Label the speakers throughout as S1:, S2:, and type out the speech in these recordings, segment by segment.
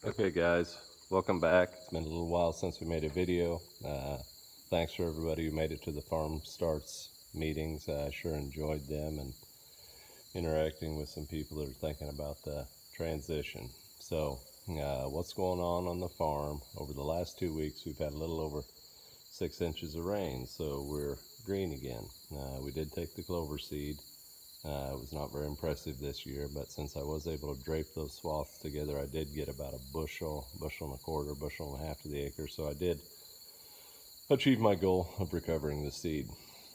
S1: Okay guys, welcome back. It's been a little while since we made a video. Thanks for everybody who made it to the Farm Starts meetings. I sure enjoyed them and interacting with some people that are thinking about the transition. So what's going on the farm? Over the last 2 weeks we've had a little over 6 inches of rain, so we're green again. We did take the clover seed. It was not very impressive this year, but since I was able to drape those swaths together, I did get about a bushel and a quarter, bushel and a half to the acre. So I did achieve my goal of recovering the seed.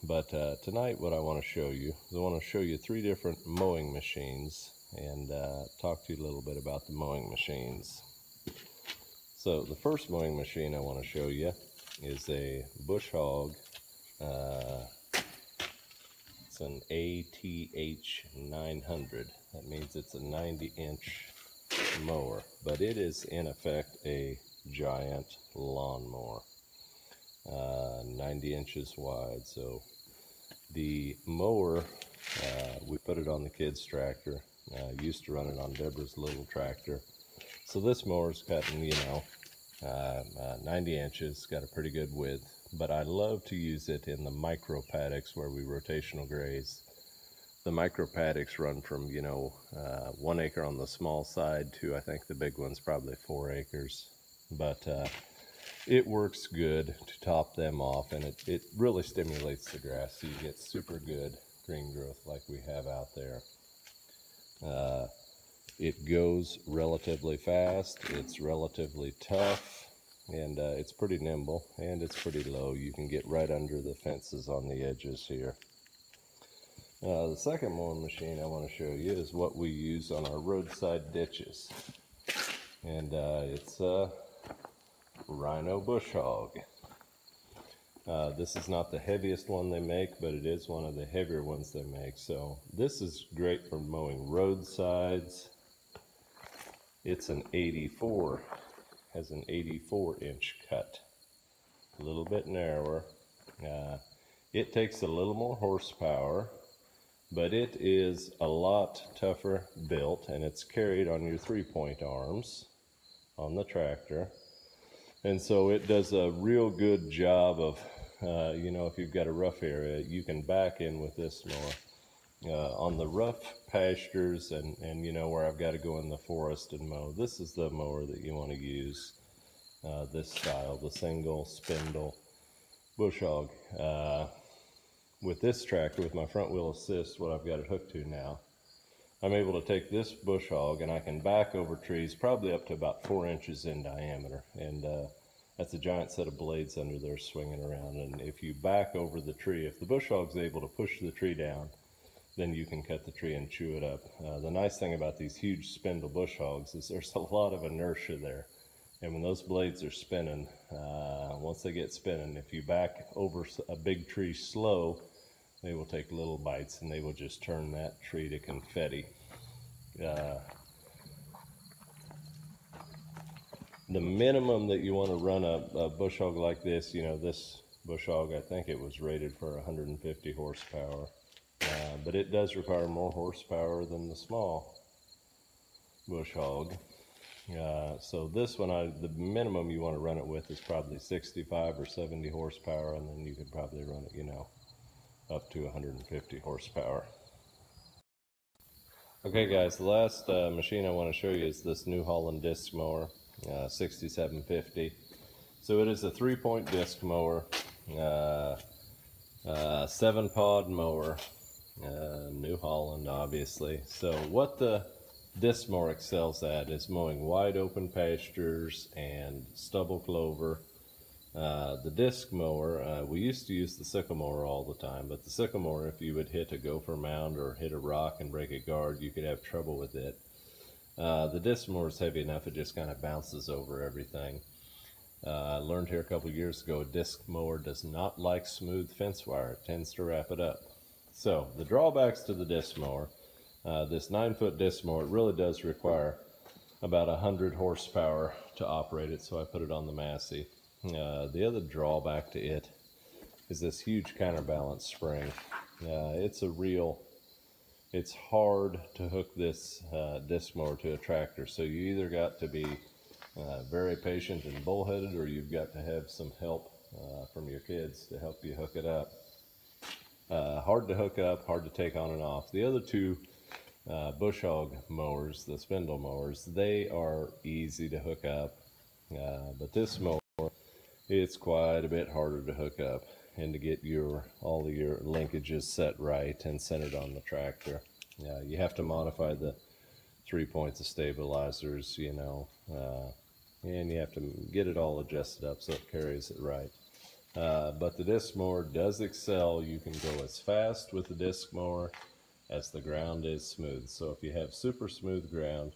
S1: But tonight what I want to show you is I want to show you 3 different mowing machines and talk to you a little bit about the mowing machines. So the first mowing machine I want to show you is a Bush Hog. It's an ATH 900. That means it's a 90-inch mower, but it is in effect a giant lawnmower, 90 inches wide. So the mower, we put it on the kids' tractor. Used to run it on Deborah's little tractor. So this mower's cutting, 90 inches, got a pretty good width. But I love to use it in the micro paddocks where we rotational graze. The micro paddocks run from 1 acre on the small side to, I think the big one's probably 4 acres. But it works good to top them off, and it really stimulates the grass, so you get super good green growth like we have out there. It goes relatively fast, it's relatively tough, and it's pretty nimble, and it's pretty low. You can get right under the fences on the edges here. The second mowing machine I want to show you is what we use on our roadside ditches, and it's a Rhino Bush Hog. This is not the heaviest one they make, but it is one of the heavier ones they make. So this is great for mowing roadsides. It's an 84. Has an 84-inch cut, a little bit narrower. It takes a little more horsepower, but it is a lot tougher built, and it's carried on your 3-point arms on the tractor. And so it does a real good job of, if you've got a rough area, you can back in with this mower. On the rough pastures and where I've got to go in the forest and mow, this is the mower that you want to use, this style, the single spindle Bush Hog. With this tractor, with my front wheel assist, what I've got it hooked to now, I'm able to take this Bush Hog and I can back over trees probably up to about 4 inches in diameter, and that's a giant set of blades under there swinging around. And if you back over the tree, if the Bush Hog's able to push the tree down, then you can cut the tree and chew it up. The nice thing about these huge spindle Bush Hogs is there's a lot of inertia there. And when those blades are spinning, once they get spinning, if you back over a big tree slow, they will take little bites and they will just turn that tree to confetti. The minimum that you want to run a Bush Hog like this, this Bush Hog, I think it was rated for 150 horsepower. But it does require more horsepower than the small Bush Hog. So this one, the minimum you want to run it with is probably 65 or 70 horsepower, and then you could probably run it, up to 150 horsepower. Okay guys, the last machine I want to show you is this New Holland disc mower, 6750. So it is a 3-point disc mower, 7-pod mower. New Holland, obviously. So what the disc mower excels at is mowing wide open pastures and stubble clover. The disc mower, we used to use the sickle mower all the time, but the sickle mower, if you would hit a gopher mound or hit a rock and break a guard, you could have trouble with it. The disc mower is heavy enough, it just kind of bounces over everything. I learned here a couple years ago, a disc mower does not like smooth fence wire. It tends to wrap it up. So the drawbacks to the disc mower, this 9-foot disc mower, it really does require about 100 horsepower to operate it, so I put it on the Massey. The other drawback to it is this huge counterbalance spring. It's hard to hook this disc mower to a tractor, so you either got to be Very patient and bullheaded, or you've got to have some help from your kids to help you hook it up. Hard to hook up, hard to take on and off. The other two bush hog mowers, the spindle mowers, they are easy to hook up, but this mower, it's quite a bit harder to hook up and to get all of your linkages set right and centered on the tractor. You have to modify the 3 points of stabilizers, and you have to get it all adjusted up so it carries it right. But the disc mower does excel. You can go as fast with the disc mower as the ground is smooth. So if you have super smooth ground,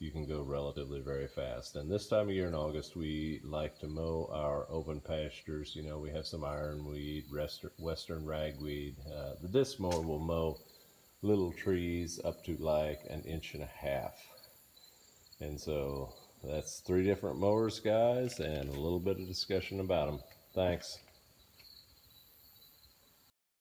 S1: you can go relatively very fast. And this time of year in August, we like to mow our open pastures. We have some ironweed, western ragweed. The disc mower will mow little trees up to like 1.5 inches. And so that's 3 different mowers, guys, and a little bit of discussion about them. Thanks.